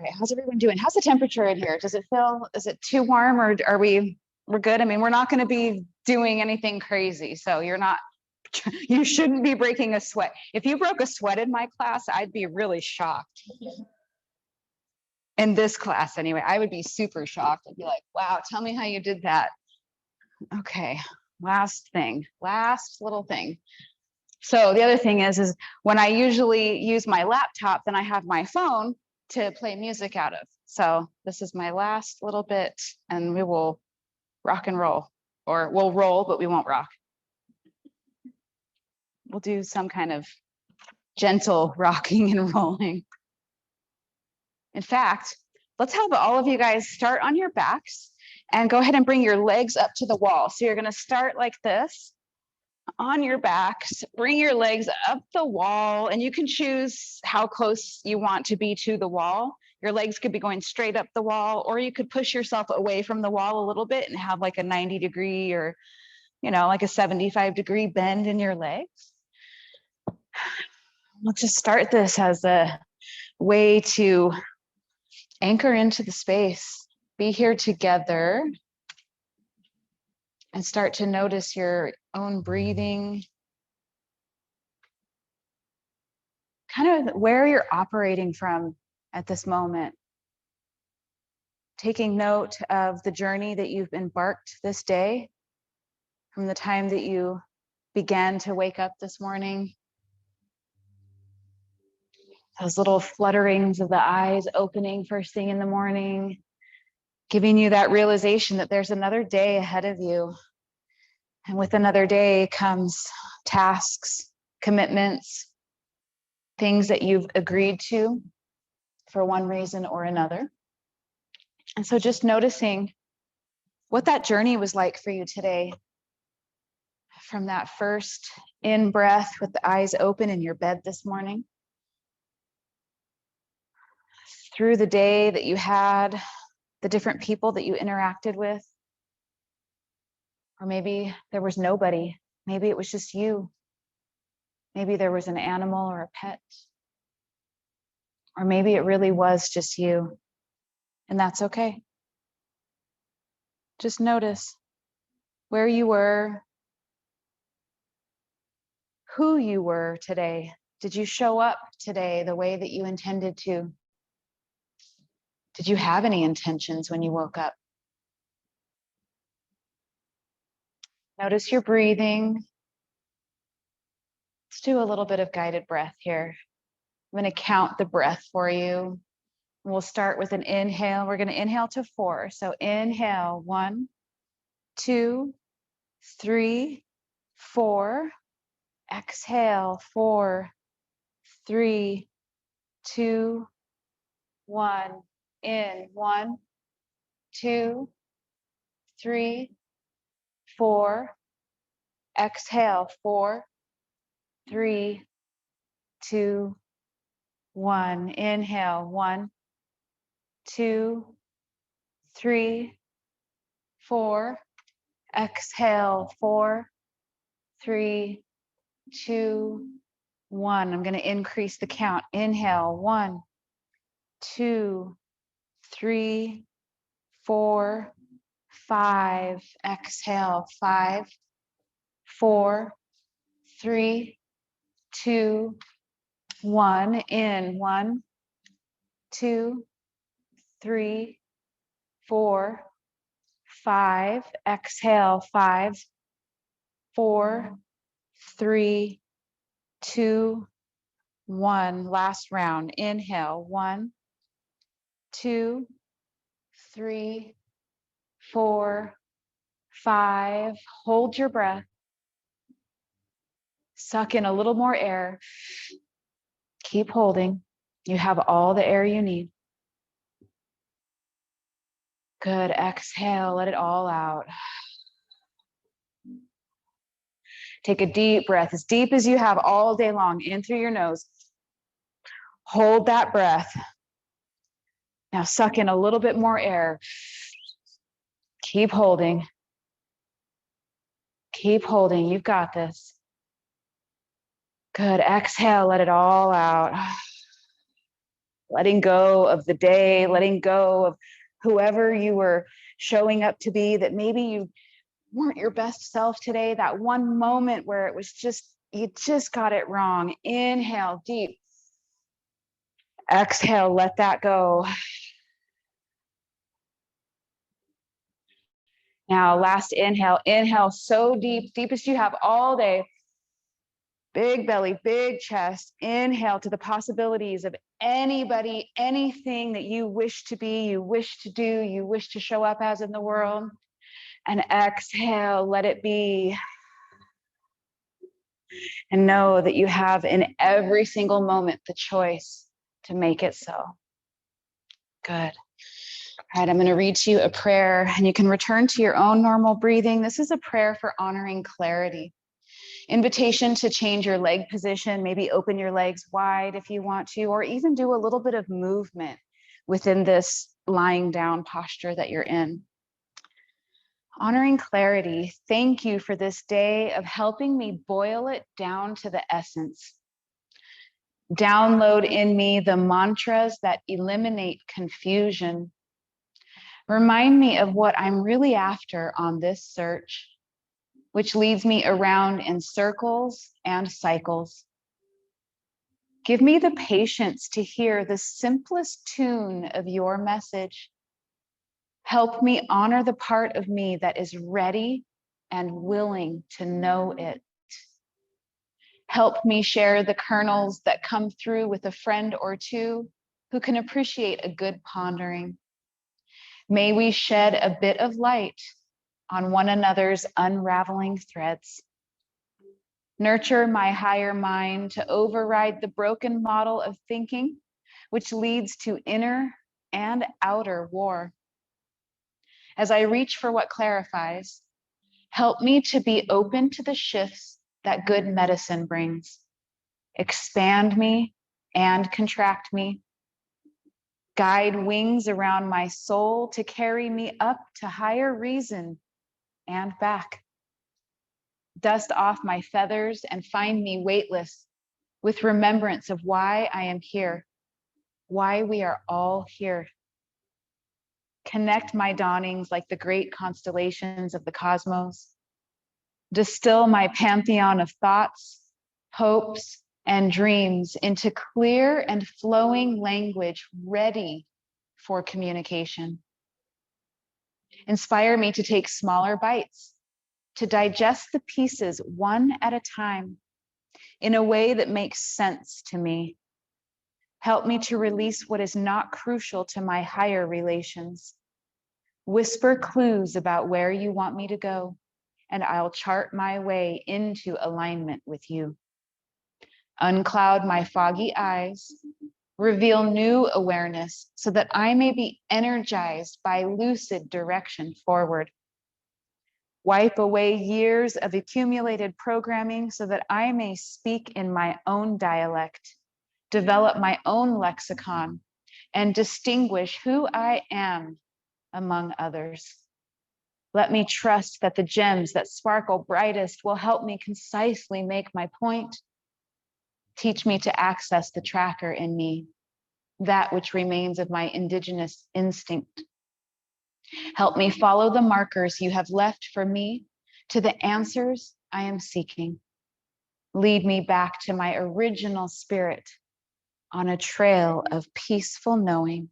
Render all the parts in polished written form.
All right, how's everyone doing? How's the temperature in here? Does it feel, is it too warm or are we're good? I mean, we're not going to be doing anything crazy. So you shouldn't be breaking a sweat. If you broke a sweat in my class, I'd be really shocked. In this class anyway, I would be super shocked. I'd be like, wow, tell me how you did that. Okay, last little thing. So the other thing is when I usually use my laptop, then I have my phone to play music out of. So this is my last little bit and we will rock and roll, or we'll roll, but we won't rock. We'll do some kind of gentle rocking and rolling. In fact, let's have all of you guys start on your backs and go ahead and bring your legs up to the wall. So you're going to start like this on your backs, bring your legs up the wall, and you can choose how close you want to be to the wall. Your legs could be going straight up the wall, or you could push yourself away from the wall a little bit and have like a 90-degree or, like a 75-degree bend in your legs. We'll just start this as a way to anchor into the space, be here together, and start to notice your own breathing, kind of where you're operating from at this moment. Taking note of the journey that you've embarked this day, from the time that you began to wake up this morning. Those little flutterings of the eyes opening first thing in the morning, giving you that realization that there's another day ahead of you. And with another day comes tasks, commitments, things that you've agreed to for one reason or another. And so just noticing what that journey was like for you today, from that first in breath with the eyes open in your bed this morning, through the day that you had, the different people that you interacted with, or maybe there was nobody, maybe it was just you, maybe there was an animal or a pet, or maybe it really was just you, and that's okay. Just notice where you were, who you were today. Did you show up today the way that you intended to? Did you have any intentions when you woke up? Notice your breathing. Let's do a little bit of guided breath here. I'm going to count the breath for you. We'll start with an inhale. We're going to inhale to 4. So inhale, 1, 2, 3, 4. Exhale, 4, 3, 2, 1. In, 1, 2, 3, 4. Exhale, 4, 3, 2, 1. Inhale, 1, 2, 3, 4. Exhale, 4, 3, 2, 1. I'm going to increase the count. Inhale, 1, 2, 3, 4, 5. Exhale, 5, 4, 3, 2, 1. In, 1, 2, 3, 4, 5. Exhale, 5, 4, 3, 2, 1. Last round. Inhale, 1, 2, 3, 4, 5. Hold your breath. Suck in a little more air. Keep holding. You have all the air you need. Good. Exhale. Let it all out. Take a deep breath, as deep as you have all day long, in through your nose. Hold that breath. Now suck in a little bit more air. Keep holding. Keep holding. You've got this. Good. Exhale. Let it all out. letting go of the day, letting go of whoever you were showing up to be, that maybe you weren't your best self today, that one moment where it was just, you just got it wrong. Inhale deep. Exhale, let that go. Now, last inhale, inhale so deep, deepest you have all day. Big belly, big chest. Inhale to the possibilities of anybody, anything that you wish to be, you wish to do, you wish to show up as in the world. And exhale, let it be. And know that you have in every single moment the choice to make it so. Good. All right, I'm going to read to you a prayer, and you can return to your own normal breathing. This is a prayer for honoring clarity. Invitation to change your leg position, maybe open your legs wide if you want to, or even do a little bit of movement within this lying down posture that you're in. Honoring clarity, thank you for this day of helping me boil it down to the essence. Download in me the mantras that eliminate confusion. Remind me of what I'm really after on this search, which leads me around in circles and cycles. Give me the patience to hear the simplest tune of your message. Help me honor the part of me that is ready and willing to know it. Help me share the kernels that come through with a friend or two who can appreciate a good pondering. May we shed a bit of light on one another's unraveling threads. Nurture my higher mind to override the broken model of thinking, which leads to inner and outer war. As I reach for what clarifies, help me to be open to the shifts that good medicine brings. Expand me and contract me. Guide wings around my soul to carry me up to higher reason and back. Dust off my feathers and find me weightless with remembrance of why I am here, why we are all here. Connect my dawnings like the great constellations of the cosmos. Distill my pantheon of thoughts, hopes, and dreams into clear and flowing language ready for communication. Inspire me to take smaller bites, to digest the pieces one at a time in a way that makes sense to me. Help me to release what is not crucial to my higher relations. Whisper clues about where you want me to go, and I'll chart my way into alignment with you. Uncloud my foggy eyes, reveal new awareness so that I may be energized by lucid direction forward. Wipe away years of accumulated programming so that I may speak in my own dialect, develop my own lexicon, and distinguish who I am among others. Let me trust that the gems that sparkle brightest will help me concisely make my point. Teach me to access the tracker in me, that which remains of my indigenous instinct. Help me follow the markers you have left for me to the answers I am seeking. Lead me back to my original spirit on a trail of peaceful knowing.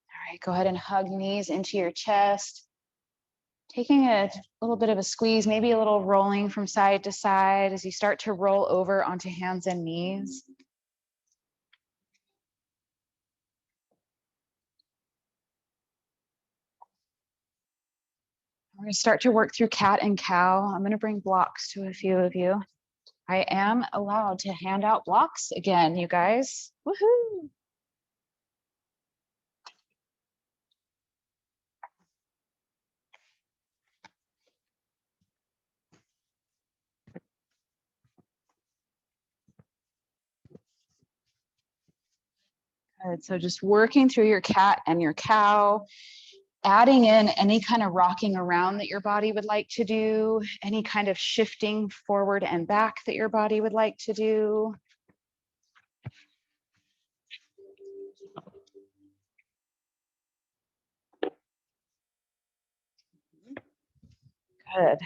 All right, go ahead and hug knees into your chest. Taking a little bit of a squeeze, maybe a little rolling from side to side as you start to roll over onto hands and knees. We're going to start to work through cat and cow. I'm going to bring blocks to a few of you. I am allowed to hand out blocks again, you guys. Woohoo! Good. So just working through your cat and your cow, adding in any kind of rocking around that your body would like to do, any kind of shifting forward and back that your body would like to do. Good.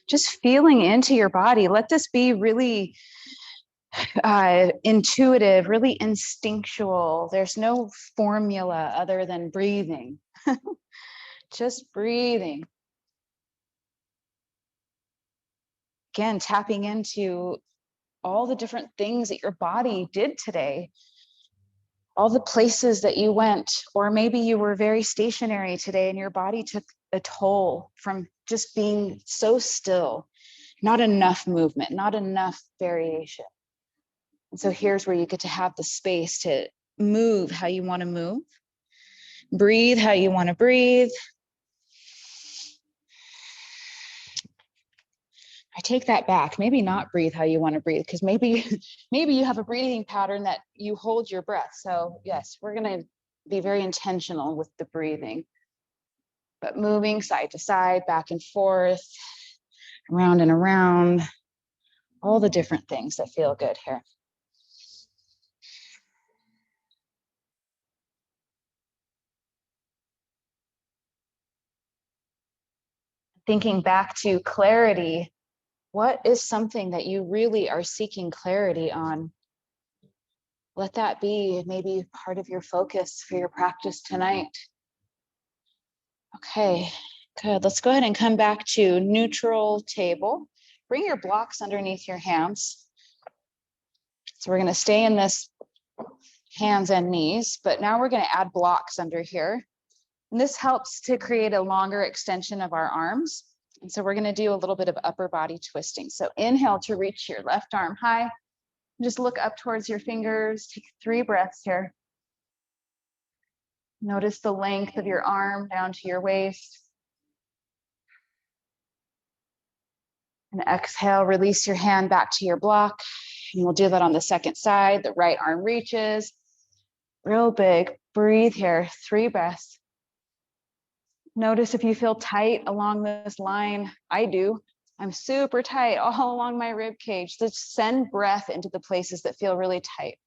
Just feeling into your body. Let this be really intuitive, really instinctual. There's no formula other than breathing. Just breathing. Again, tapping into all the different things that your body did today, all the places that you went, or maybe you were very stationary today and your body took a toll from just being so still, not enough movement, not enough variation. And so here's where you get to have the space to move how you want to move, breathe how you want to breathe. I take that back. Maybe not breathe how you want to breathe, because maybe you have a breathing pattern that you hold your breath. So yes, we're going to be very intentional with the breathing, but moving side to side, back and forth, around and around, all the different things that feel good here. Thinking back to clarity, what is something that you really are seeking clarity on? Let that be maybe part of your focus for your practice tonight. Okay, good. Let's go ahead and come back to neutral table. Bring your blocks underneath your hands. So we're going to stay in this hands and knees, but now we're going to add blocks under here. And this helps to create a longer extension of our arms. And so we're going to do a little bit of upper body twisting. So inhale to reach your left arm high. Just look up towards your fingers. Take 3 breaths here. Notice the length of your arm down to your waist. And exhale, release your hand back to your block. And we'll do that on the second side. The right arm reaches. Real big. Breathe here. 3 breaths. Notice if you feel tight along this line. I do. I'm super tight all along my rib cage. Just send breath into the places that feel really tight.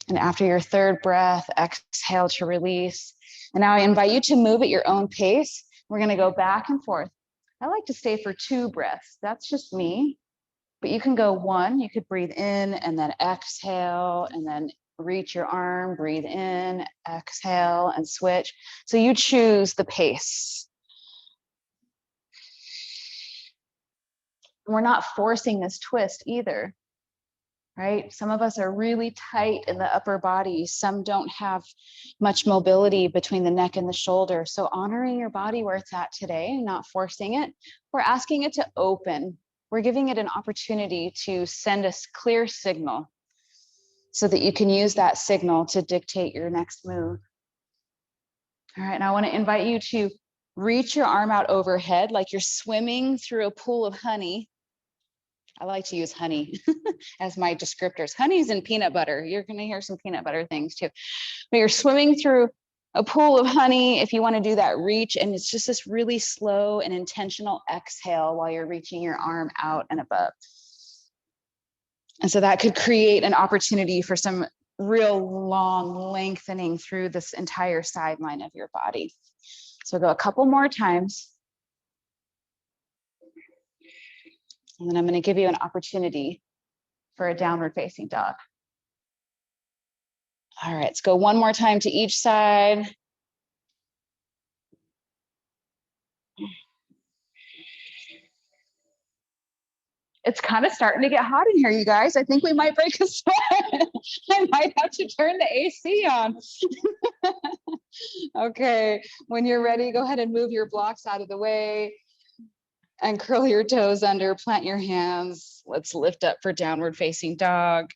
And after your 3rd breath, exhale to release. And now I invite you to move at your own pace. We're going to go back and forth. I like to stay for 2 breaths. That's just me. But you can go 1. You could breathe in and then exhale and then reach your arm, breathe in, exhale, and switch. So you choose the pace. And we're not forcing this twist either, right? Some of us are really tight in the upper body. Some don't have much mobility between the neck and the shoulder. So honoring your body where it's at today, not forcing it. We're asking it to open. We're giving it an opportunity to send a clear signal so that you can use that signal to dictate your next move. All right, and I want to invite you to reach your arm out overhead like you're swimming through a pool of honey. I like to use honey as my descriptors. Honey's and peanut butter. You're going to hear some peanut butter things too. But you're swimming through a pool of honey. If you want to do that, reach. And it's just this really slow and intentional exhale while you're reaching your arm out and above. And so that could create an opportunity for some real long lengthening through this entire sideline of your body. So go a couple more times. And then I'm going to give you an opportunity for a downward facing dog. All right, let's go one more time to each side. It's kind of starting to get hot in here, you guys. I think we might break a sweat. I might have to turn the AC on. Okay, when you're ready, go ahead and move your blocks out of the way and curl your toes under, plant your hands. Let's lift up for downward facing dog.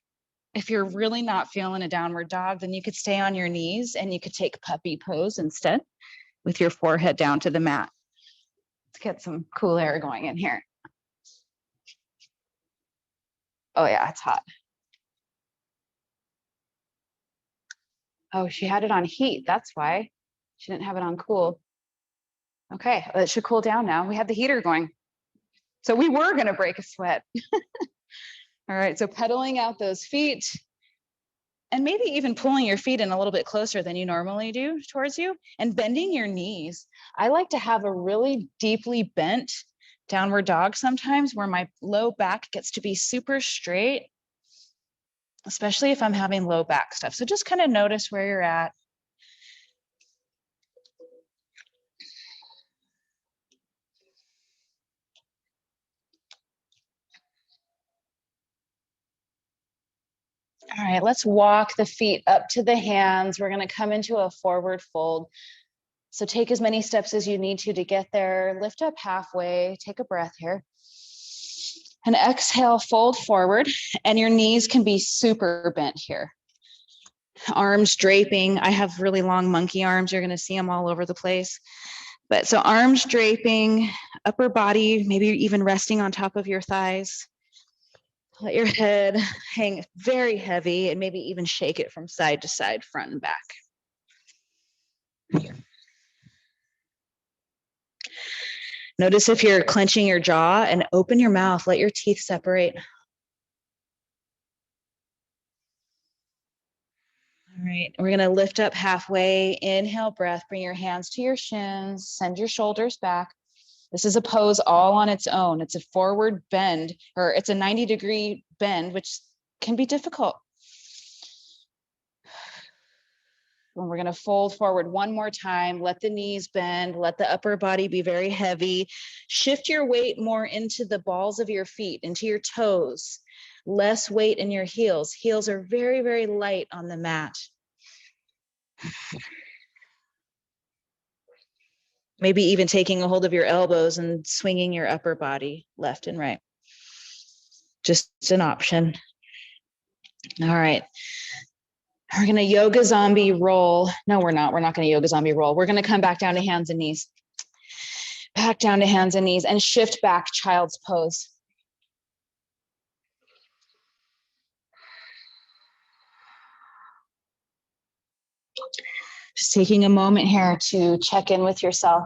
If you're really not feeling a downward dog, then you could stay on your knees and you could take puppy pose instead with your forehead down to the mat. Let's get some cool air going in here. Oh yeah, it's hot. Oh, she had it on heat. That's why she didn't have it on cool. Okay, well, it should cool down now. We have the heater going. So we were going to break a sweat. All right, so pedaling out those feet And maybe even pulling your feet in a little bit closer than you normally do towards you and bending your knees. I like to have a really deeply bent downward dog sometimes where my low back gets to be super straight, especially if I'm having low back stuff. So just kind of notice where you're at. All right, let's walk the feet up to the hands. We're going to come into a forward fold. So take as many steps as you need to get there. Lift up halfway, take a breath here. And exhale, fold forward, and your knees can be super bent here. Arms draping. I have really long monkey arms. You're going to see them all over the place. But so arms draping, upper body, maybe even resting on top of your thighs. Let your head hang very heavy and maybe even shake it from side to side, front and back. Notice if you're clenching your jaw and open your mouth, let your teeth separate. All right, we're gonna lift up halfway, inhale breath, bring your hands to your shins, send your shoulders back. This is a pose all on its own. It's a forward bend, or it's a 90-degree bend, which can be difficult. And we're going to fold forward one more time. Let the knees bend. Let the upper body be very heavy. Shift your weight more into the balls of your feet, into your toes. Less weight in your heels. Heels are very, very light on the mat. Maybe even taking a hold of your elbows and swinging your upper body left and right. Just an option. All right. We're going to yoga zombie roll. No, we're not. We're not going to yoga zombie roll. We're going to come back down to hands and knees. Back down to hands and knees and shift back child's pose. Just taking a moment here to check in with yourself.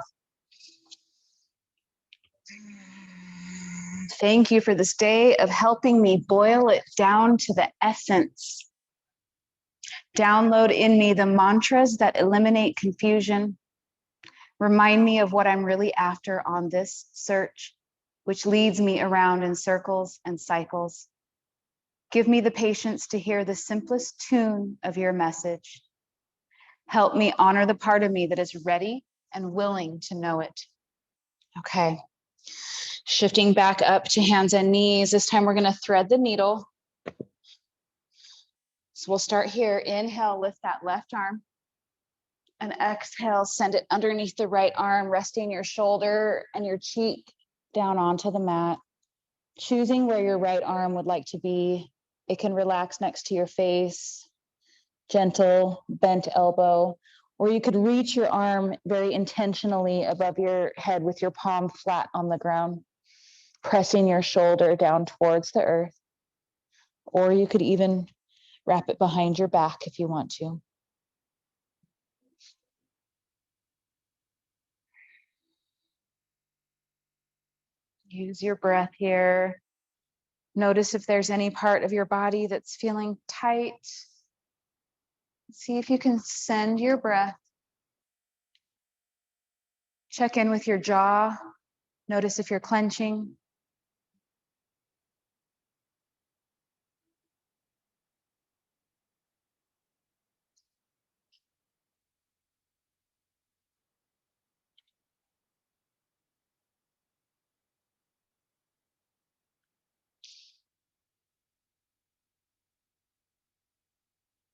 Thank you for this day of helping me boil it down to the essence. Download in me the mantras that eliminate confusion. Remind me of what I'm really after on this search, which leads me around in circles and cycles. Give me the patience to hear the simplest tune of your message. Help me honor the part of me that is ready and willing to know it. Okay. Shifting back up to hands and knees. This time we're going to thread the needle. So we'll start here. Inhale, lift that left arm. And exhale, send it underneath the right arm, resting your shoulder and your cheek down onto the mat. Choosing where your right arm would like to be. It can relax next to your face, gentle, bent elbow, or you could reach your arm very intentionally above your head with your palm flat on the ground, pressing your shoulder down towards the earth. Or you could even wrap it behind your back if you want to. Use your breath here. Notice if there's any part of your body that's feeling tight. See if you can send your breath. Check in with your jaw. Notice if you're clenching.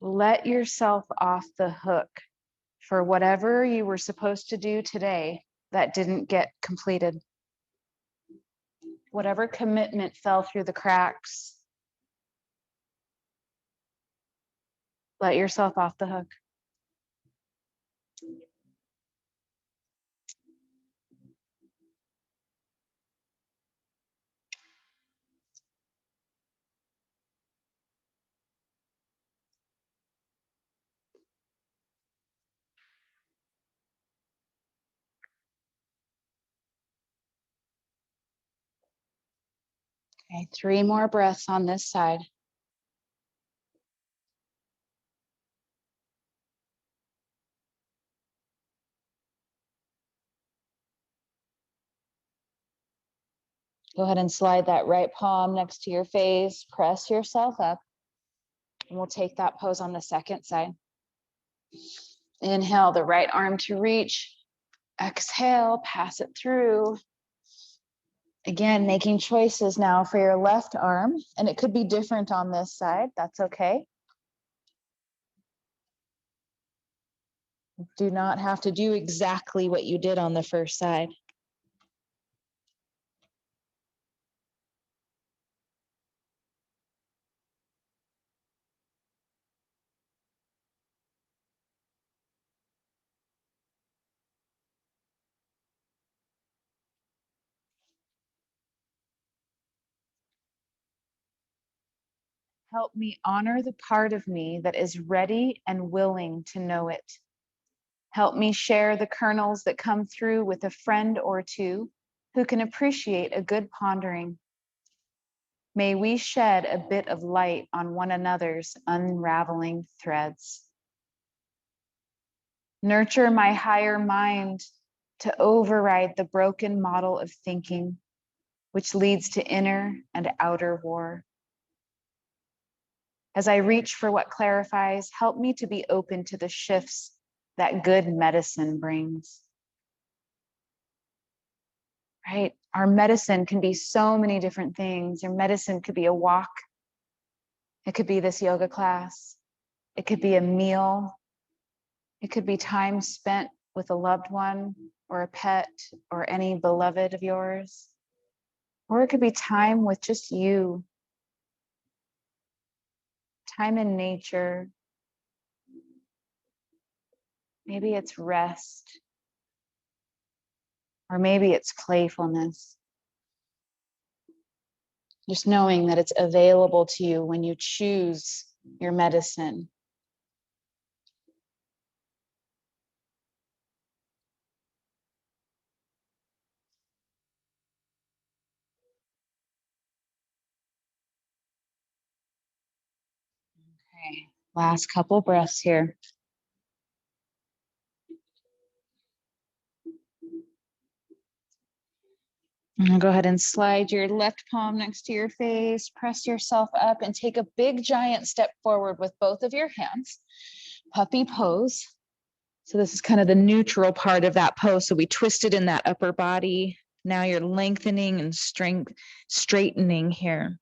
Let yourself off the hook for whatever you were supposed to do today that didn't get completed. Whatever commitment fell through the cracks, let yourself off the hook. Okay, 3 more breaths on this side. Go ahead and slide that right palm next to your face, press yourself up, and we'll take that pose on the second side. Inhale the right arm to reach, exhale, pass it through. Again, making choices now for your left arm, and it could be different on this side, that's okay. Do not have to do exactly what you did on the first side. Help me honor the part of me that is ready and willing to know it. Help me share the kernels that come through with a friend or two who can appreciate a good pondering. May we shed a bit of light on one another's unraveling threads. Nurture my higher mind to override the broken model of thinking, which leads to inner and outer war. As I reach for what clarifies, help me to be open to the shifts that good medicine brings. Right? Our medicine can be so many different things. Your medicine could be a walk. It could be this yoga class. It could be a meal. It could be time spent with a loved one or a pet or any beloved of yours. Or it could be time with just you. Time in nature. Maybe it's rest. Or maybe it's playfulness. Just knowing that it's available to you when you choose your medicine. Okay, last couple breaths here. And go ahead and slide your left palm next to your face, press yourself up and take a big giant step forward with both of your hands. Puppy pose. So this is kind of the neutral part of that pose. So we twisted in that upper body. Now you're lengthening and straightening here.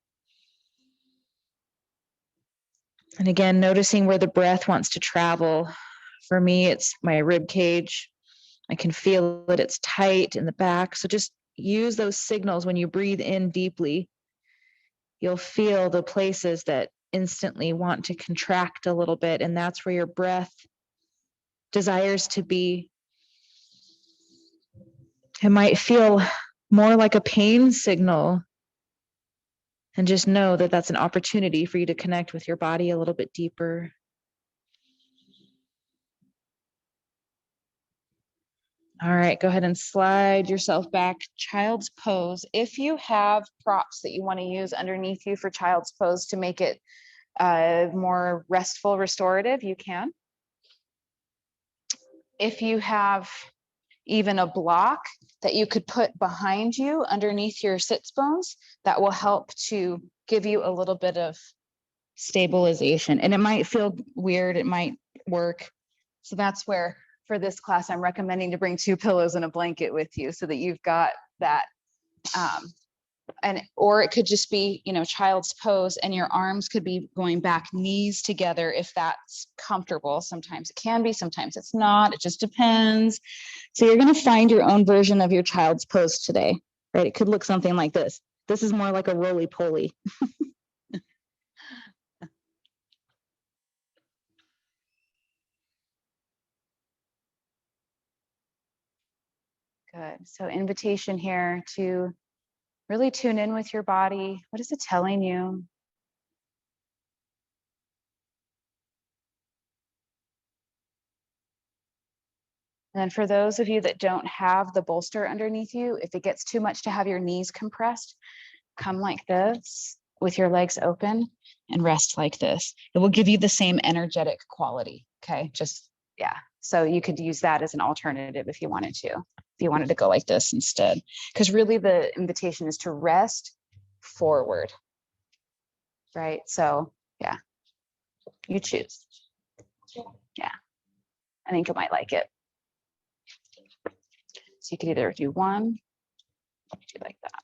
And again, noticing where the breath wants to travel. For me, it's my rib cage. I can feel it, it's tight in the back. So just use those signals when you breathe in deeply. You'll feel the places that instantly want to contract a little bit, and that's where your breath desires to be. It might feel more like a pain signal, and just know that that's an opportunity for you to connect with your body a little bit deeper. All right, go ahead and slide yourself back. Child's pose. If you have props that you want to use underneath you for child's pose to make it more restful, restorative, you can. If you have even a block that you could put behind you underneath your sits bones, that will help to give you a little bit of stabilization. And it might feel weird, it might work. So that's where, for this class, I'm recommending to bring 2 pillows and a blanket with you so that you've got that. Or it could just be, child's pose, and your arms could be going back, knees together, if that's comfortable. Sometimes it can be, sometimes it's not. It just depends. So you're going to find your own version of your child's pose today, right? It could look something like this. This is more like a roly-poly. Good. So invitation here to really tune in with your body. What is it telling you? And then for those of you that don't have the bolster underneath you, if it gets too much to have your knees compressed, come like this with your legs open and rest like this. It will give you the same energetic quality. Okay. Yeah. So you could use that as an alternative if you wanted to. if you wanted to go like this instead, because really the invitation is to rest forward, right? So yeah, you choose. Yeah, I think you might like it. So you could either do one, do like that.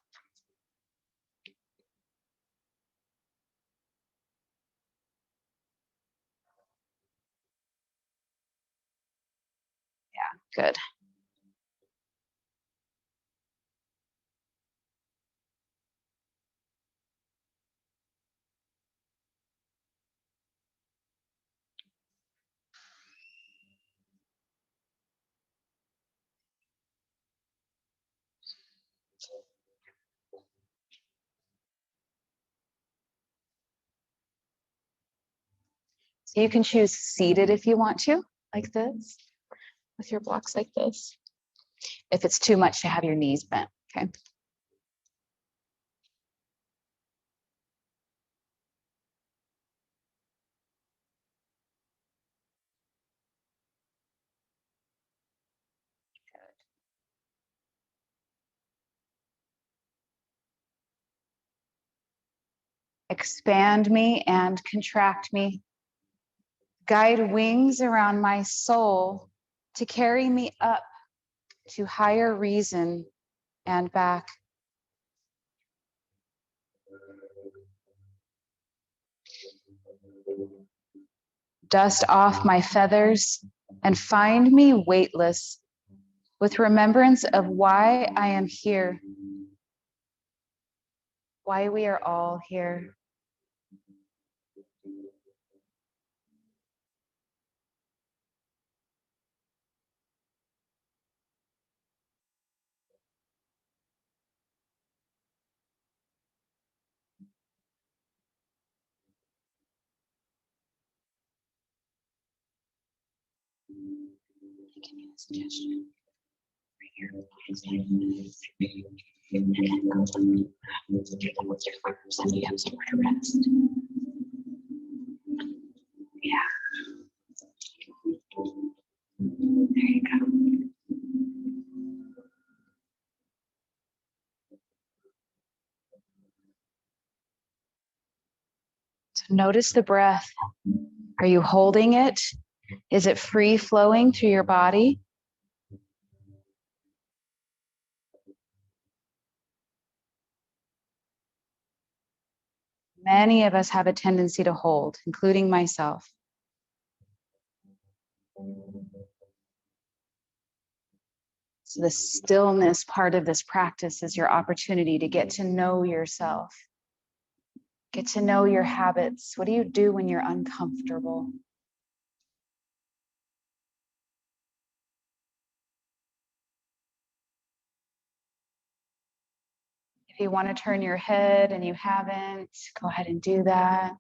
Yeah, good. So you can choose seated if you want to, like this, with your blocks like this. If it's too much to have your knees bent, okay? Expand me and contract me. Guide wings around my soul to carry me up to higher reason and back. Dust off my feathers and find me weightless with remembrance of why I am here, why we are all here. Give me a suggestion. Right here. And then go with your fingers and you have somewhere to rest. Yeah. There you go. So notice the breath. Are you holding it? Is it free flowing through your body? Many of us have a tendency to hold, including myself. So the stillness part of this practice is your opportunity to get to know yourself. Get to know your habits. What do you do when you're uncomfortable? If you want to turn your head and you haven't, go ahead and do that.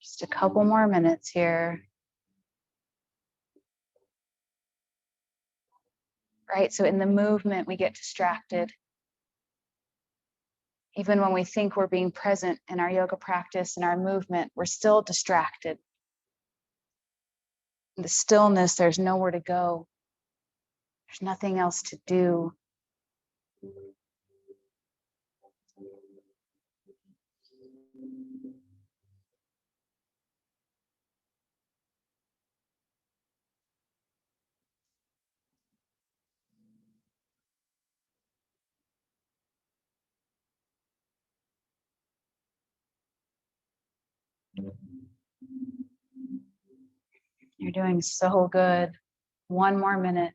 Just a couple more minutes here. Right, so in the movement, we get distracted. Even when we think we're being present in our yoga practice and our movement, we're still distracted. In the stillness, there's nowhere to go. There's nothing else to do. You're doing so good. One more minute.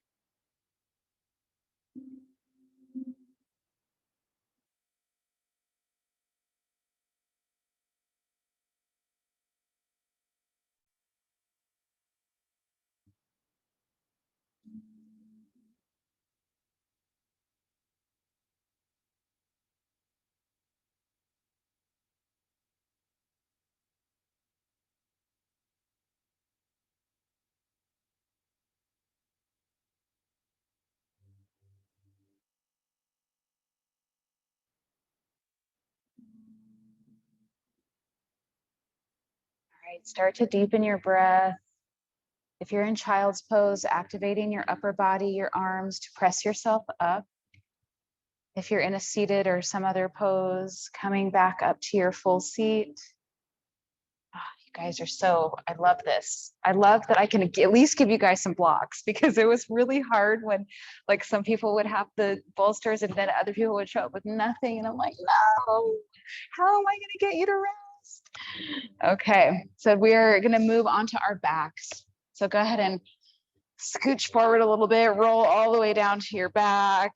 right, start to deepen your breath. If you're in child's pose, activating your upper body, your arms to press yourself up. If you're in a seated or some other pose, coming back up to your full seat. You guys are so, I love this. I love that I can at least give you guys some blocks, because it was really hard when like some people would have the bolsters and then other people would show up with nothing. And I'm like, no, how am I going to get you to rest? Okay, so we're going to move on to our backs. So go ahead and scooch forward a little bit, roll all the way down to your back.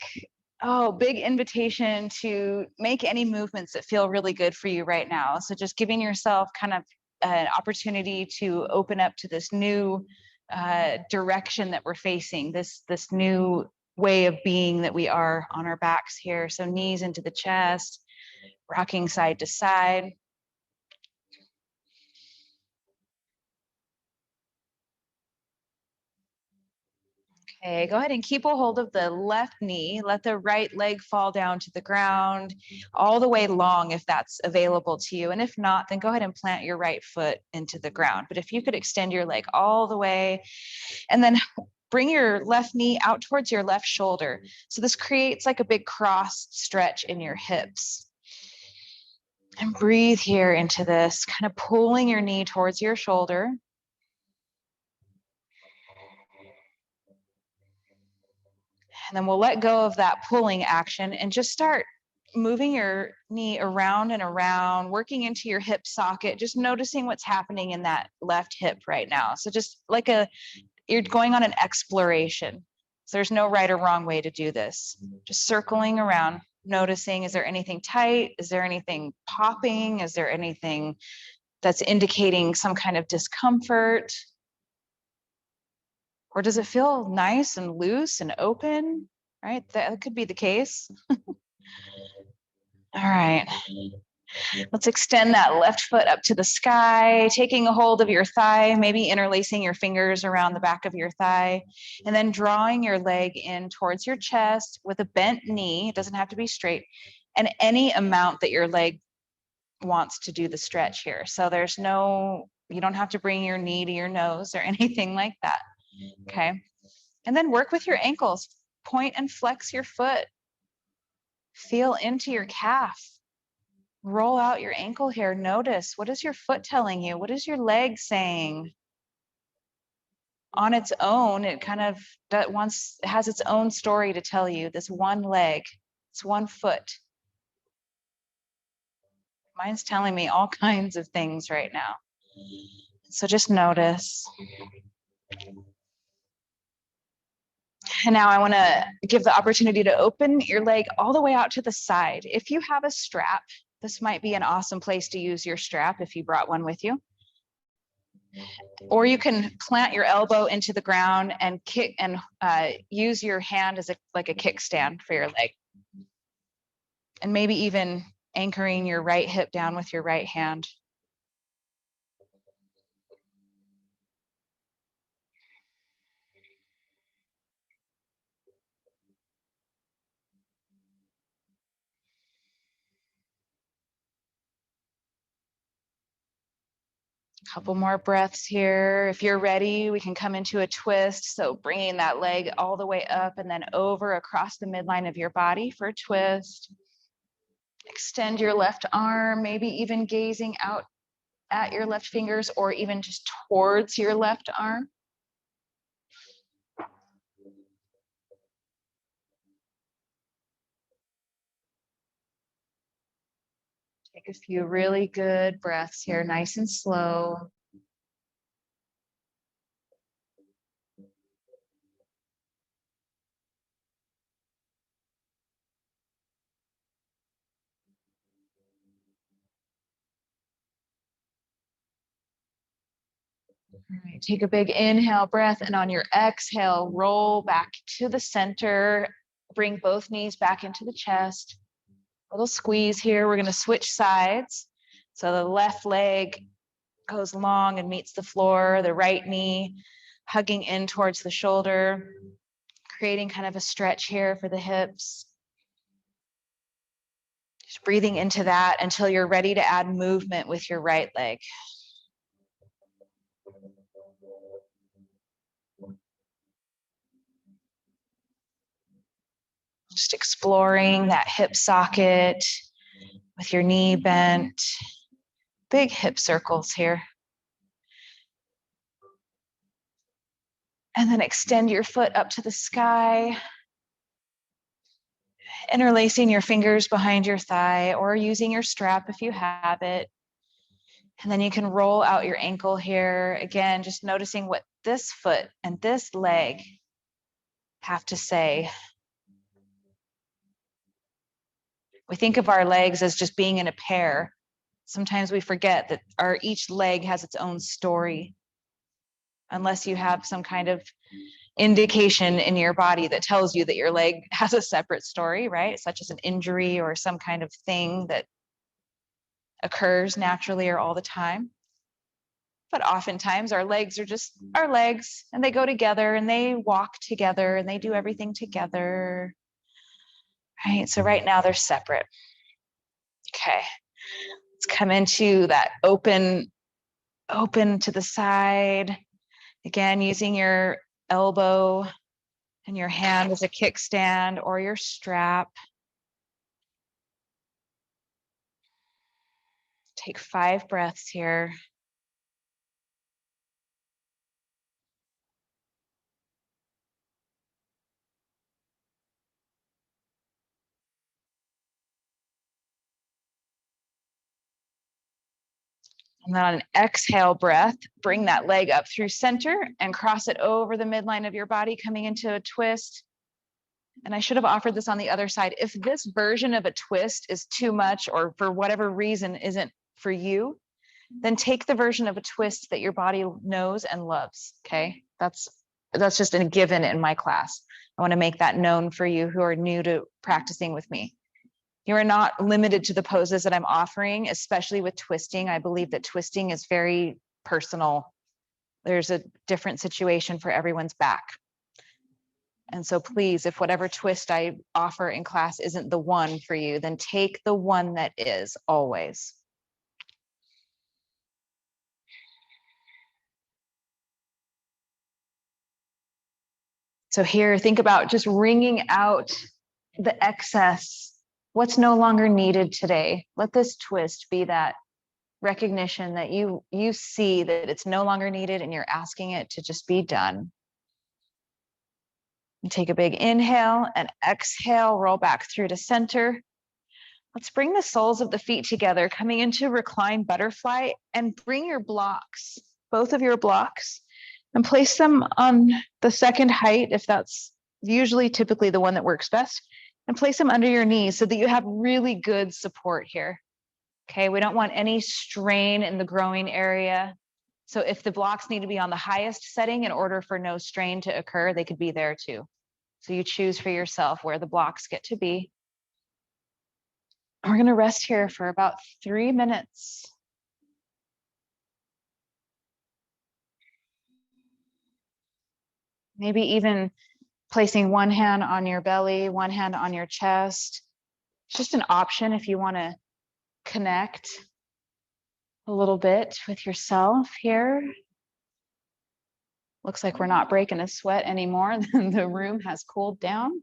Oh, big invitation to make any movements that feel really good for you right now. So just giving yourself kind of an opportunity to open up to this new direction that we're facing, this new way of being that we are on our backs here. So knees into the chest, rocking side to side. Okay, go ahead and keep a hold of the left knee. Let the right leg fall down to the ground all the way long if that's available to you. And if not, then go ahead and plant your right foot into the ground. But if you could extend your leg all the way and then bring your left knee out towards your left shoulder. So this creates like a big cross stretch in your hips. And breathe here into this, kind of pulling your knee towards your shoulder. And then we'll let go of that pulling action and just start moving your knee around and around, working into your hip socket, just noticing what's happening in that left hip right now. So just like you're going on an exploration. So there's no right or wrong way to do this. Just circling around, noticing, is there anything tight? Is there anything popping? Is there anything that's indicating some kind of discomfort? Or does it feel nice and loose and open, right? That could be the case. All right. Let's extend that left foot up to the sky, taking a hold of your thigh, maybe interlacing your fingers around the back of your thigh, and then drawing your leg in towards your chest with a bent knee. It doesn't have to be straight, and any amount that your leg wants to do the stretch here. So you don't have to bring your knee to your nose or anything like that. Okay. And then work with your ankles. Point and flex your foot. Feel into your calf. Roll out your ankle here. Notice, what is your foot telling you? What is your leg saying? On its own, it kind of has its own story to tell you. This one leg, it's one foot. Mine's telling me all kinds of things right now. So just notice. And now I want to give the opportunity to open your leg all the way out to the side. If you have a strap, this might be an awesome place to use your strap if you brought one with you. Or you can plant your elbow into the ground and kick and use your hand as like a kickstand for your leg. And maybe even anchoring your right hip down with your right hand. Couple more breaths here. If you're ready, we can come into a twist. So bringing that leg all the way up and then over across the midline of your body for a twist. Extend your left arm, maybe even gazing out at your left fingers or even just towards your left arm. Take a few really good breaths here, nice and slow. All right, take a big inhale breath, and on your exhale, roll back to the center. Bring both knees back into the chest. A little squeeze here. We're going to switch sides. So the left leg goes long and meets the floor. The right knee hugging in towards the shoulder, creating kind of a stretch here for the hips. Just breathing into that until you're ready to add movement with your right leg. Just exploring that hip socket with your knee bent. Big hip circles here. And then extend your foot up to the sky. Interlacing your fingers behind your thigh or using your strap if you have it. And then you can roll out your ankle here. Again, just noticing what this foot and this leg have to say. We think of our legs as just being in a pair. Sometimes we forget that each leg has its own story. Unless you have some kind of indication in your body that tells you that your leg has a separate story, right? Such as an injury or some kind of thing that occurs naturally or all the time. But oftentimes our legs are just our legs, and they go together and they walk together and they do everything together, right? So right now they're separate. Okay, let's come into that open to the side. Again, using your elbow and your hand as a kickstand or your strap. Take 5 breaths here. And then on an exhale breath, bring that leg up through center and cross it over the midline of your body, coming into a twist. And I should have offered this on the other side. If this version of a twist is too much or for whatever reason isn't for you, then take the version of a twist that your body knows and loves, okay? That's just a given in my class. I want to make that known for you who are new to practicing with me. You are not limited to the poses that I'm offering, especially with twisting. I believe that twisting is very personal. There's a different situation for everyone's back. And so please, if whatever twist I offer in class isn't the one for you, then take the one that is always. So here, think about just wringing out the excess, what's no longer needed today. Let this twist be that recognition that you see that it's no longer needed and you're asking it to just be done. And take a big inhale and exhale, roll back through to center. Let's bring the soles of the feet together, coming into reclined butterfly, and bring your blocks, both of your blocks, and place them on the second height, if that's typically the one that works best, and place them under your knees so that you have really good support here. Okay, we don't want any strain in the growing area. So if the blocks need to be on the highest setting in order for no strain to occur, they could be there too. So you choose for yourself where the blocks get to be. We're going to rest here for about 3 minutes. Maybe even placing one hand on your belly, one hand on your chest. It's just an option if you want to connect a little bit with yourself here. Looks like we're not breaking a sweat anymore. The room has cooled down.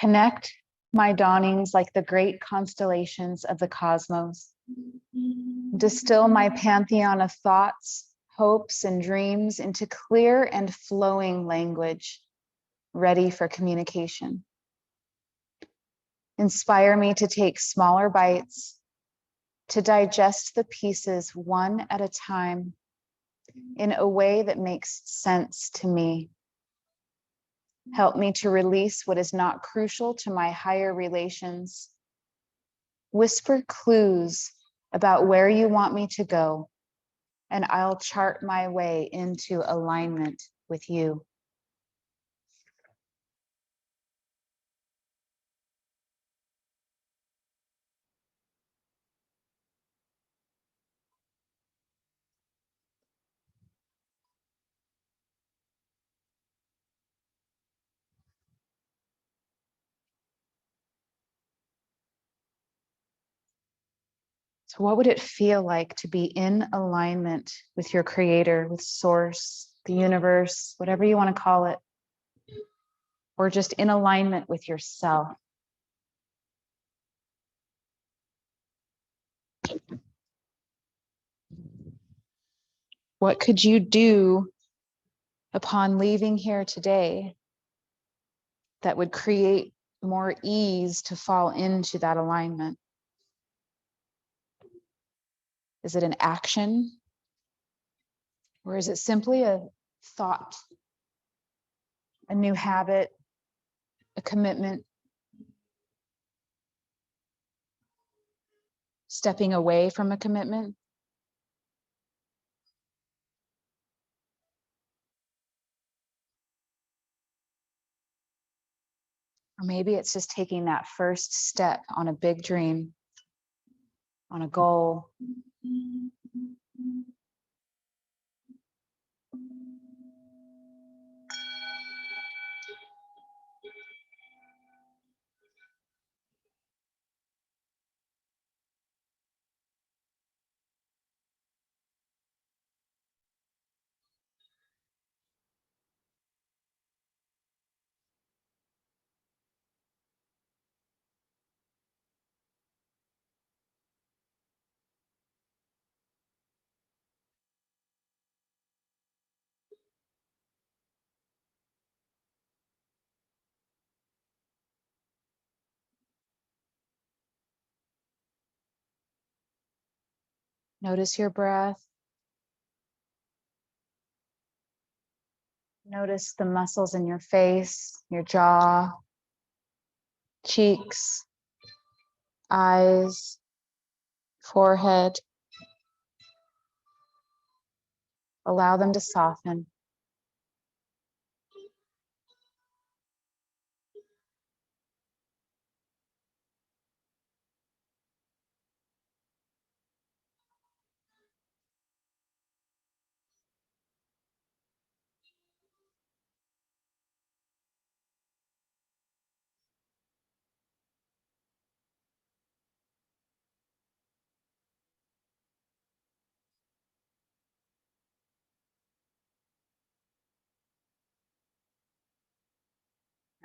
Connect my dawnings like the great constellations of the cosmos. Distill my pantheon of thoughts, hopes, and dreams into clear and flowing language, ready for communication. Inspire me to take smaller bites, to digest the pieces one at a time in a way that makes sense to me. Help me to release what is not crucial to my higher relations. Whisper clues about where you want me to go, and I'll chart my way into alignment with you. So what would it feel like to be in alignment with your creator, with source, the universe, whatever you want to call it, or just in alignment with yourself? What could you do upon leaving here today that would create more ease to fall into that alignment? Is it an action? Or is it simply a thought, a new habit, a commitment, stepping away from a commitment? Or maybe it's just taking that first step on a big dream, on a goal. Notice your breath. Notice the muscles in your face, your jaw, cheeks, eyes, forehead. Allow them to soften.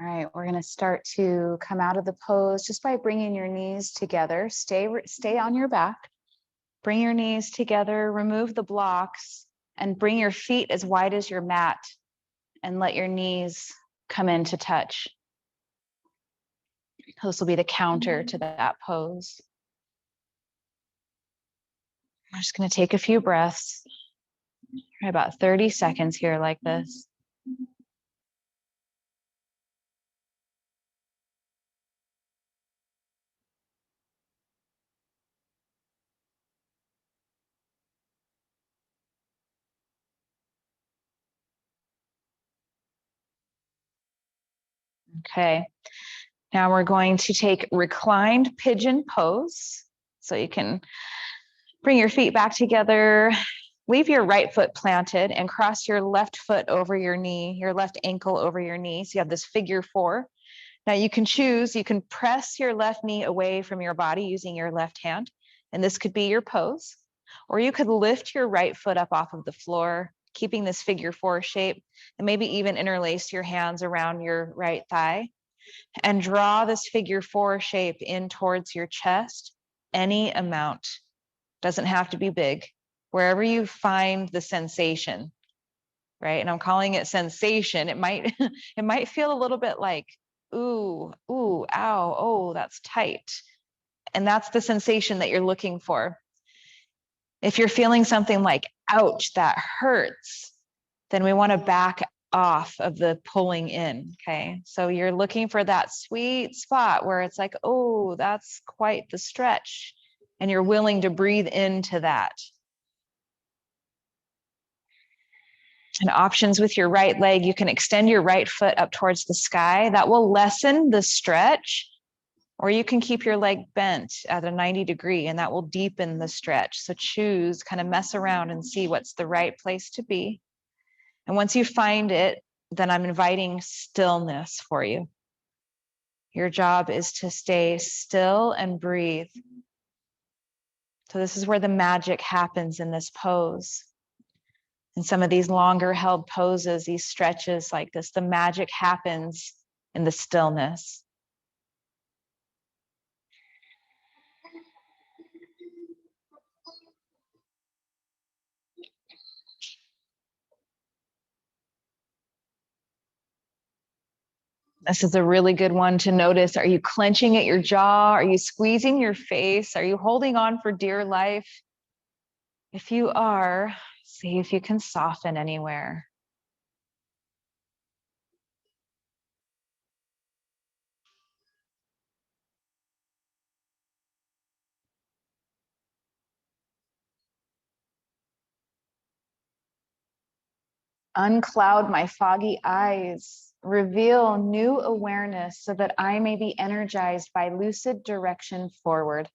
All right, we're going to start to come out of the pose just by bringing your knees together. Stay on your back. Bring your knees together, remove the blocks, and bring your feet as wide as your mat and let your knees come in to touch. This will be the counter to that pose. I'm just going to take a few breaths, about 30 seconds here like this. Okay, now we're going to take reclined pigeon pose. So you can bring your feet back together, leave your right foot planted and cross your left foot over your knee, your left ankle over your knee. So you have this figure 4. Now you can choose, you can press your left knee away from your body using your left hand, and this could be your pose. Or you could lift your right foot up off of the floor, keeping this figure 4 shape, and maybe even interlace your hands around your right thigh and draw this figure 4 shape in towards your chest, any amount. Doesn't have to be big. Wherever you find the sensation, right? And I'm calling it sensation. It might it might feel a little bit like, ooh, ow, oh, that's tight. And that's the sensation that you're looking for. If you're feeling something like, ouch, that hurts, then we want to back off of the pulling in, okay? So you're looking for that sweet spot where it's like, oh, that's quite the stretch. and you're willing to breathe into that. And options with your right leg, you can extend your right foot up towards the sky. That will lessen the stretch, or you can keep your leg bent at a 90 degree and that will deepen the stretch. So choose, kind of mess around and see what's the right place to be. And once you find it, then I'm inviting stillness for you. Your job is to stay still and breathe. So this is where the magic happens in this pose. In some of these longer held poses, these stretches like this, the magic happens in the stillness. This is a really good one to notice. Are you clenching at your jaw? Are you squeezing your face? Are you holding on for dear life? If you are, see if you can soften anywhere. Uncloud my foggy eyes, reveal new awareness so that I may be energized by lucid direction forward.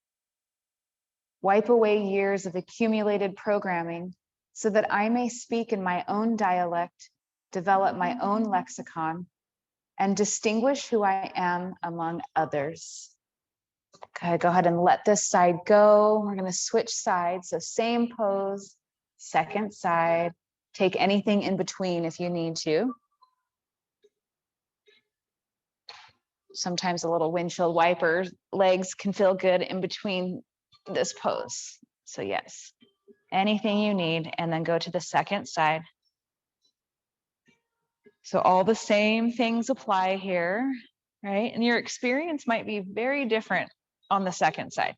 Wipe away years of accumulated programming so that I may speak in my own dialect, develop my own lexicon, and distinguish who I am among others. Okay, go ahead and let this side go. We're going to switch sides. So same pose, second side. Take anything in between if you need to. Sometimes a little windshield wiper legs can feel good in between this pose. So yes, anything you need, and then go to the second side. So all the same things apply here, right? And your experience might be very different on the second side.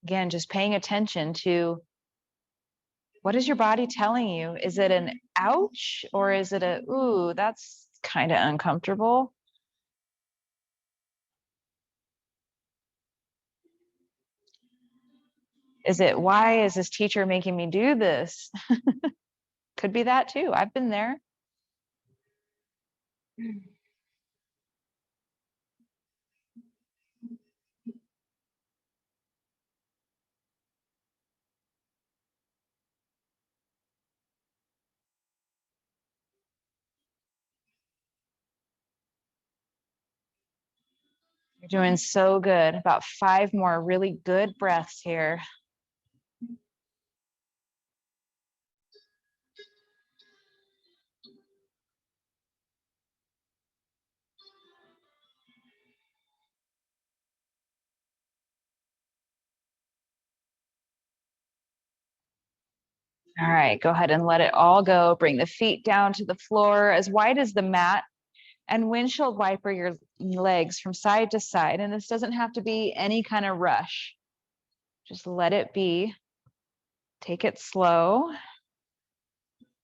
Again, just paying attention to what is your body telling you? Is it an ouch, or is it a, ooh, that's kind of uncomfortable? Is it, why is this teacher making me do this? Could be that too. I've been there. You're doing so good. About 5 more really good breaths here. All right, go ahead and let it all go. Bring the feet down to the floor as wide as the mat, and windshield wiper your legs from side to side. And this doesn't have to be any kind of rush. Just let it be. Take it slow.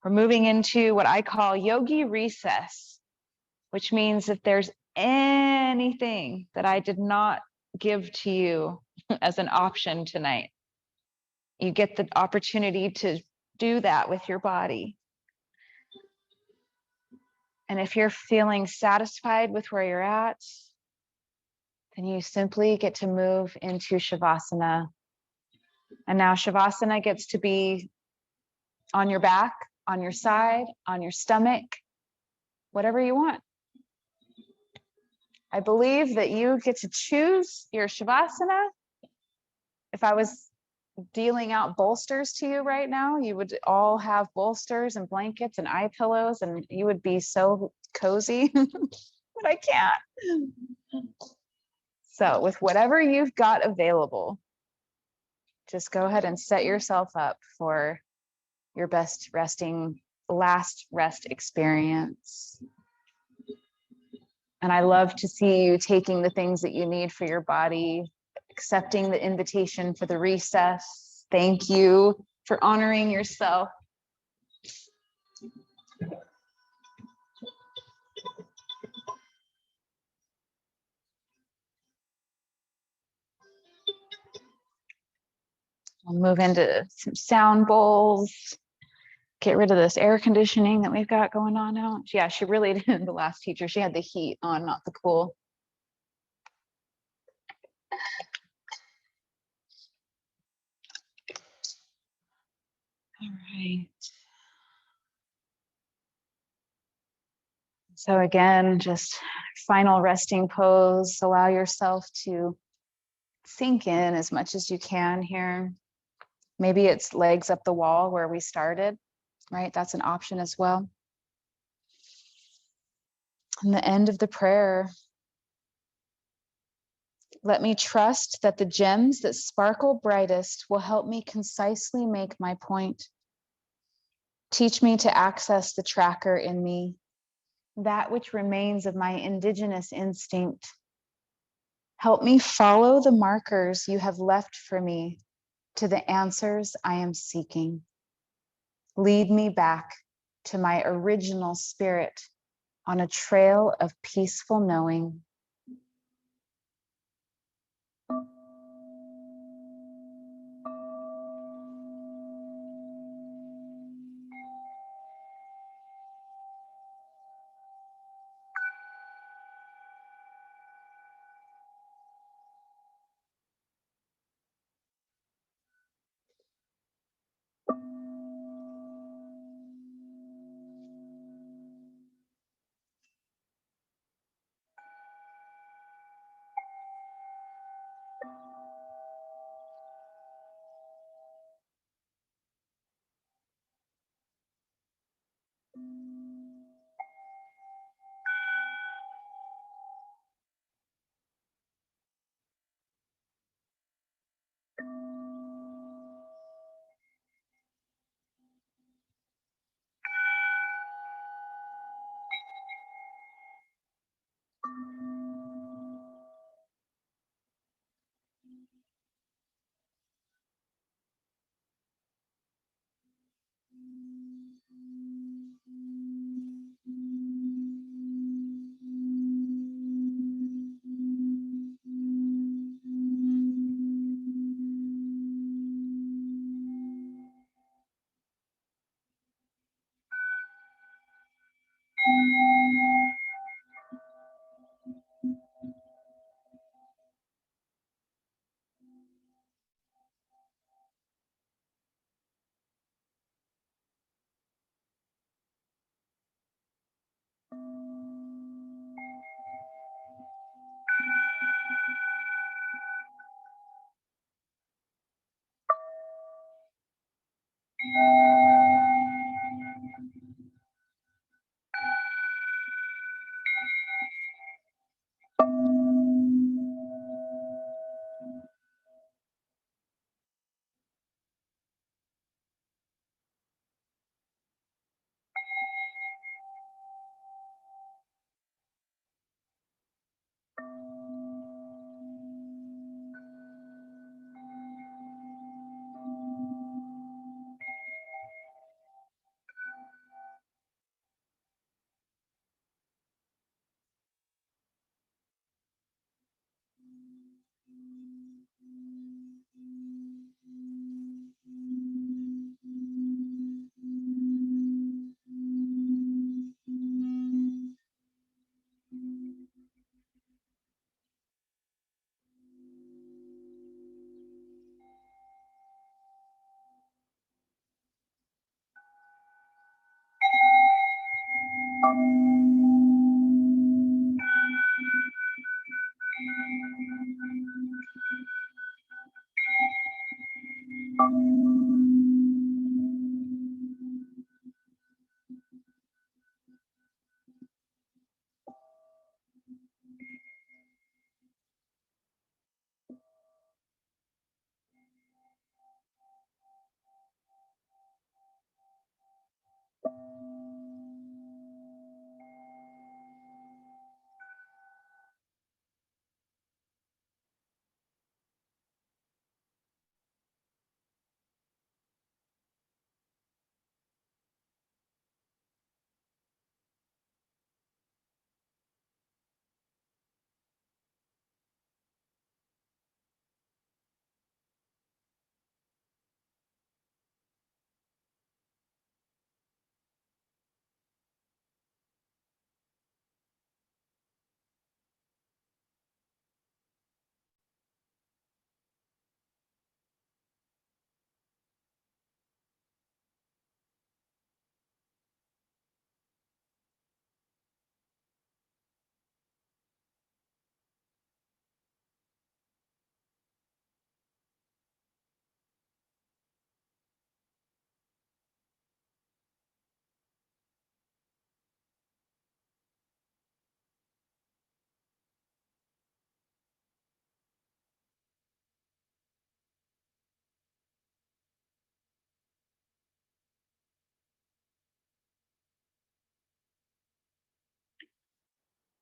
We're moving into what I call yogi recess, which means if there's anything that I did not give to you as an option tonight, you get the opportunity to do that with your body. And if you're feeling satisfied with where you're at, then you simply get to move into Shavasana. And now Shavasana gets to be on your back, on your side, on your stomach, whatever you want. I believe that you get to choose your Shavasana. If I was dealing out bolsters to you right now, you would all have bolsters and blankets and eye pillows, and you would be so cozy, but I can't. So with whatever you've got available, just go ahead and set yourself up for your best last rest experience. And I love to see you taking the things that you need for your body accepting the invitation for the recess. Thank you for honoring yourself. We'll move into some sound bowls. Get rid of this air conditioning that we've got going on now. Yeah, she really did. The last teacher, she had the heat on, not the cool. All right. So again, just final resting pose. Allow yourself to sink in as much as you can here. Maybe it's legs up the wall where we started, right? That's an option as well. And the end of the prayer, let me trust that the gems that sparkle brightest will help me concisely make my point. Teach me to access the tracker in me, that which remains of my indigenous instinct. Help me follow the markers you have left for me to the answers I am seeking. Lead me back to my original spirit on a trail of peaceful knowing.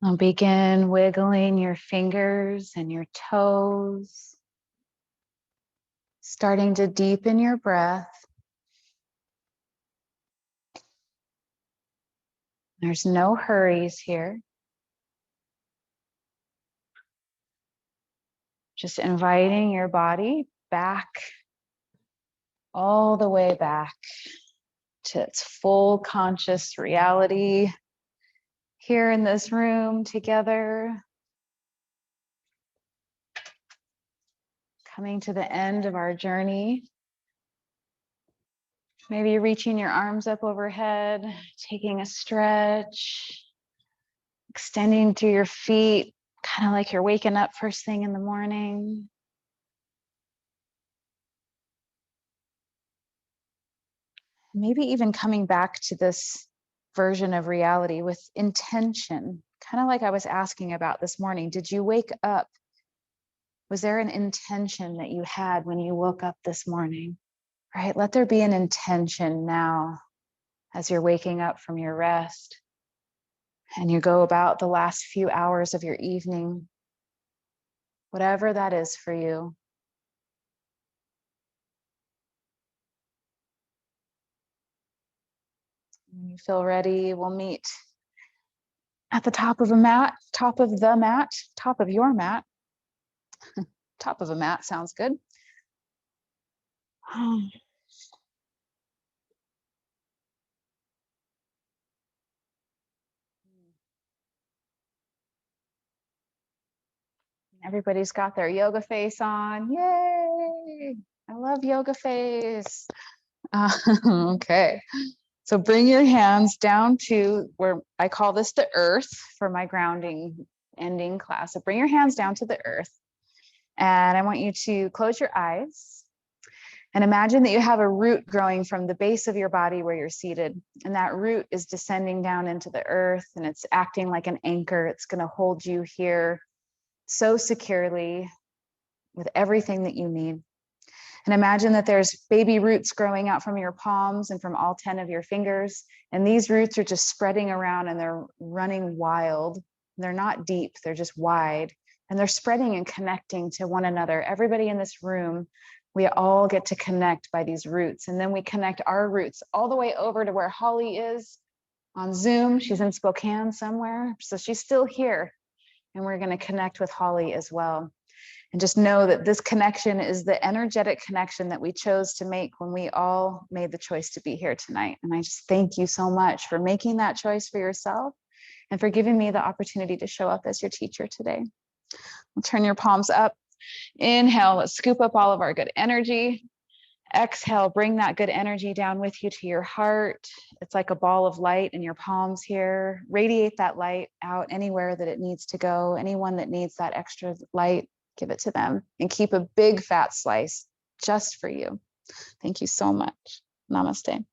I'll begin wiggling your fingers and your toes, starting to deepen your breath. There's no hurries here. Just inviting your body back, all the way back to its full conscious reality here in this room together. Coming to the end of our journey. Maybe reaching your arms up overhead, taking a stretch, extending through your feet, kind of like you're waking up first thing in the morning. Maybe even coming back to this version of reality with intention, kind of like I was asking about this morning. Did you wake up? Was there an intention that you had when you woke up this morning? Right? Let there be an intention now as you're waking up from your rest and you go about the last few hours of your evening, whatever that is for you. When you feel ready, we'll meet at the top of a mat, top of the mat, top of your mat. Top of a mat sounds good. Everybody's got their yoga face on. Yay! I love yoga face. Okay. So bring your hands down to where I call this the earth for my grounding ending class. So bring your hands down to the earth. And I want you to close your eyes and imagine that you have a root growing from the base of your body where you're seated. And that root is descending down into the earth and it's acting like an anchor. It's going to hold you here so securely with everything that you need. And imagine that there's baby roots growing out from your palms and from all 10 of your fingers. And these roots are just spreading around and they're running wild. They're not deep, they're just wide. And they're spreading and connecting to one another. Everybody in this room, we all get to connect by these roots. And then we connect our roots all the way over to where Holly is on Zoom. She's in Spokane somewhere. So she's still here. And we're going to connect with Holly as well. And just know that this connection is the energetic connection that we chose to make when we all made the choice to be here tonight. And I just thank you so much for making that choice for yourself and for giving me the opportunity to show up as your teacher today. We'll turn your palms up. Inhale, let's scoop up all of our good energy. Exhale, bring that good energy down with you to your heart. It's like a ball of light in your palms here. Radiate that light out anywhere that it needs to go. Anyone that needs that extra light, give it to them and keep a big fat slice just for you. Thank you so much. Namaste.